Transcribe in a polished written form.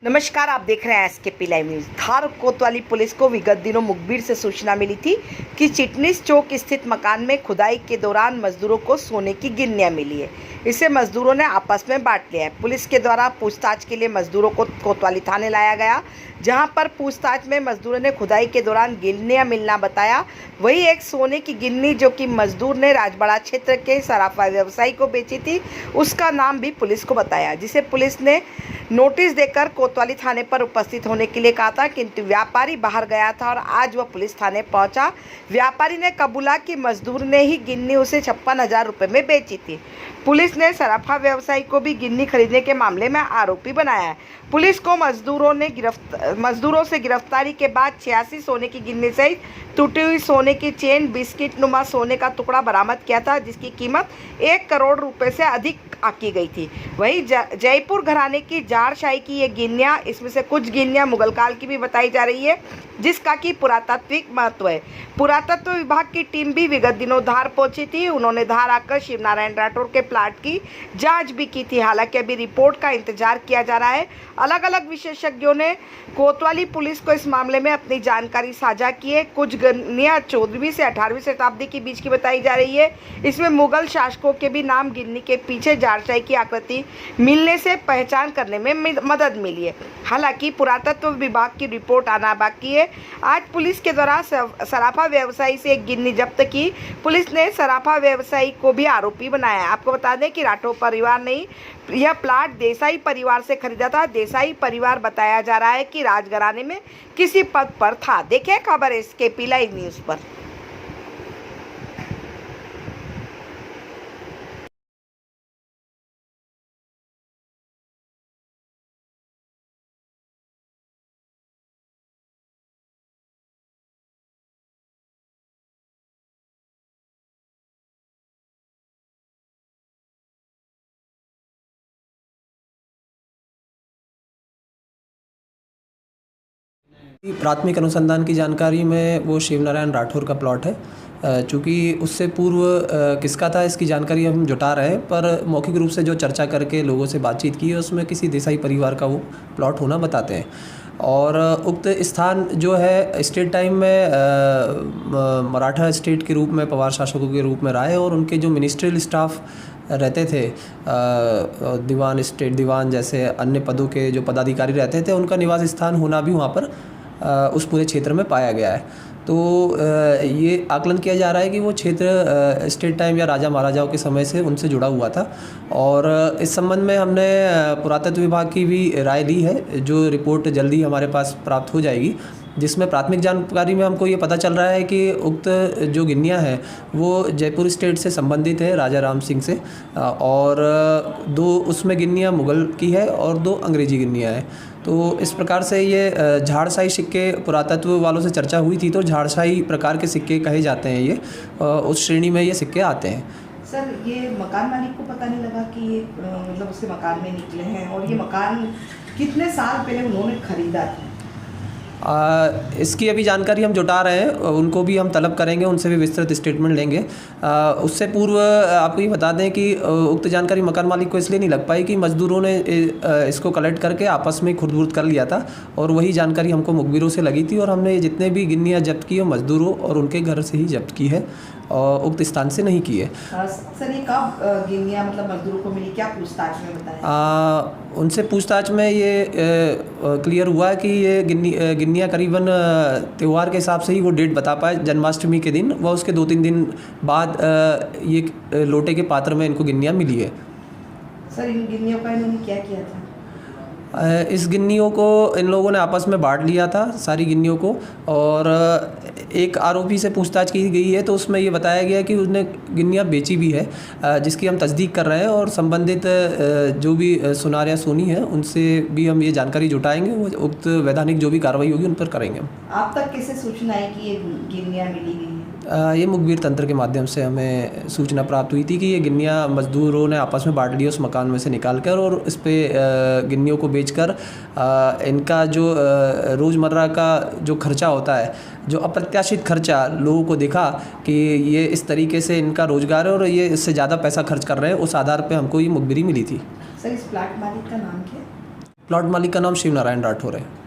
नमस्कार, आप देख रहे हैं एसकेपी लाइव न्यूज। धार कोतवाली पुलिस को विगत दिनों मुखबिर से सूचना मिली थी कि चिटनीस चौक स्थित मकान में खुदाई के दौरान मजदूरों को सोने की गिन्नियां मिली है। इसे मजदूरों ने आपस में बांट लिया है। पुलिस के द्वारा पूछताछ के लिए मजदूरों को कोतवाली थाने लाया गया, जहां पर पूछताछ में मजदूरों ने खुदाई के दौरान गिन्नियां मिलना बताया। वही एक सोने की गिन्नी जो कि मजदूर ने राजबाड़ा क्षेत्र के सराफा व्यवसायी को बेची थी, उसका नाम भी पुलिस को बताया, जिसे पुलिस ने नोटिस देकर कोतवाली थाने पर उपस्थित होने के लिए कहा था, किंतु व्यापारी बाहर गया था और आज वह पुलिस थाने पहुंचा। व्यापारी ने कबूला कि मजदूर ने ही गिन्नी उसे 56,000 रुपये में बेची थी। पुलिस ने सराफा व्यवसायी को भी गिन्नी खरीदने के मामले में आरोपी बनाया है। पुलिस को मजदूरों से गिरफ्तारी के बाद 86 सोने की गिन्नी सहित टूटी हुई सोने की चेन, बिस्किट नुमा सोने का टुकड़ा बरामद किया था, जिसकी कीमत 1 करोड़ रुपए से अधिक आकी गई थी। वहीं जयपुर घराने की जाड़शाही की ये गिन्नियाँ, इसमें से कुछ गिन्नियाँ मुगल काल की भी बताई जा रही है, जिसका कि पुरातात्विक महत्व है। पुरातत्व विभाग की टीम भी विगत दिनों धार पहुंची थी। उन्होंने धार आकर शिवनारायण राठौर के प्लाट की जांच भी की थी। हालांकि अभी रिपोर्ट का इंतजार किया जा रहा है। अलग अलग विशेषज्ञों ने कोतवाली पुलिस को इस मामले में अपनी जानकारी साझा की है। कुछ गिन्नियाँ 14वीं से 18वीं शताब्दी के बीच की बताई जा रही है। इसमें मुगल शासकों के भी नाम गिन्नी के पीछे जाड़शाही की आकृति मिलने से पहचान करने में मदद मिली है। हालांकि पुरातत्व विभाग की रिपोर्ट आना बाकी है। आज पुलिस के द्वारा सराफा व्यवसायी से एक गिन्नी जब्त की। पुलिस ने सराफा व्यवसायी को भी आरोपी बनाया है। आपको बता दें कि राठौर परिवार ने यह प्लाट देसाई परिवार से खरीदा था। देसाई परिवार बताया जा रहा है कि राजघराने में किसी पद पर था। देखें खबर एसकेपी लाइव न्यूज पर। प्राथमिक अनुसंधान की जानकारी में वो शिवनारायण राठौर का प्लॉट है। चूँकि उससे पूर्व किसका था इसकी जानकारी हम जुटा रहे हैं, पर मौखिक रूप से जो चर्चा करके लोगों से बातचीत की है उसमें किसी देसाई परिवार का वो प्लॉट होना बताते हैं। और उक्त स्थान जो है स्टेट टाइम में मराठा स्टेट के रूप में पवार शासकों के रूप में रहा है, और उनके जो मिनिस्ट्रियल स्टाफ रहते थे, दीवान, स्टेट दीवान जैसे अन्य पदों के जो पदाधिकारी रहते थे, उनका निवास स्थान होना भी वहाँ पर उस पूरे क्षेत्र में पाया गया है। तो ये आकलन किया जा रहा है कि वो क्षेत्र स्टेट टाइम या राजा महाराजाओं के समय से उनसे जुड़ा हुआ था। और इस संबंध में हमने पुरातत्व विभाग की भी राय ली है, जो रिपोर्ट जल्दी हमारे पास प्राप्त हो जाएगी, जिसमें प्राथमिक जानकारी में हमको ये पता चल रहा है कि उक्त जो गिन्नियाँ हैं वो जयपुर स्टेट से संबंधित है, राजा राम सिंह से, और 2 उसमें गिन्नियाँ मुग़ल की है और 2 अंग्रेजी गिन्नियाँ हैं। तो इस प्रकार से ये झाड़शाही सिक्के पुरातत्व वालों से चर्चा हुई थी, तो झाड़शाही प्रकार के सिक्के कहे जाते हैं। ये उस श्रेणी में ये सिक्के आते हैं। सर, ये मकान मालिक को पता नहीं लगा कि ये मतलब उसके मकान में निकले हैं, और ये मकान कितने साल पहले उन्होंने खरीदा था? इसकी अभी जानकारी हम जुटा रहे हैं, उनको भी हम तलब करेंगे, उनसे भी विस्तृत स्टेटमेंट लेंगे। उससे पूर्व आपको ये बता दें कि उक्त जानकारी मकान मालिक को इसलिए नहीं लग पाई कि मजदूरों ने इसको कलेक्ट करके आपस में खुर्द-बुर्द कर लिया था, और वही जानकारी हमको मुखबिरों से लगी थी, और हमने जितने भी गिन्नियाँ जब्त की है मजदूरों और उनके घर से ही जब्त की है, और उक्त स्थान से नहीं की है। सर, ये कब गिन्नियाँ मतलब मजदूरों को मिली, क्या पूछताछ में बताया? उनसे पूछताछ में ये क्लियर हुआ है कि ये गिन्नियाँ करीबन त्यौहार के हिसाब से ही वो डेट बता पाए, जन्माष्टमी के दिन, व उसके 2-3 दिन बाद ये लोटे के पात्र में इनको गिन्नियाँ मिली है। सर, इन गिन्नियों का इन्होंने क्या किया था? इस गिन्नियों को इन लोगों ने आपस में बांट लिया था, सारी गिन्नियों को, और एक आरोपी से पूछताछ की गई है, तो उसमें ये बताया गया कि उसने गिन्नियाँ बेची भी है, जिसकी हम तस्दीक कर रहे हैं, और संबंधित जो भी सुनार या सोनी है उनसे भी हम ये जानकारी जुटाएंगे। वो उक्त वैधानिक जो भी कार्रवाई होगी उन पर करेंगे हम। आप तक कैसे सूचना आई कि ये गिन्नियाँ मिली गई हैं? ये मुखबिर तंत्र के माध्यम से हमें सूचना प्राप्त हुई थी कि ये गिन्नियाँ मजदूरों ने आपस में बांट ली उस मकान में से निकाल कर, और इस पे गिन्नियों को बेचकर इनका जो रोज़मर्रा का जो खर्चा होता है, जो अप्रत्याशित खर्चा लोगों को दिखा कि ये इस तरीके से इनका रोज़गार है और ये इससे ज़्यादा पैसा खर्च कर रहे हैं, उस आधार पे हमको ये मुखबिरी मिली थी। सर, इस प्लाट मालिक का नाम क्या है? प्लॉट मालिक का नाम शिव नारायण राठौर है।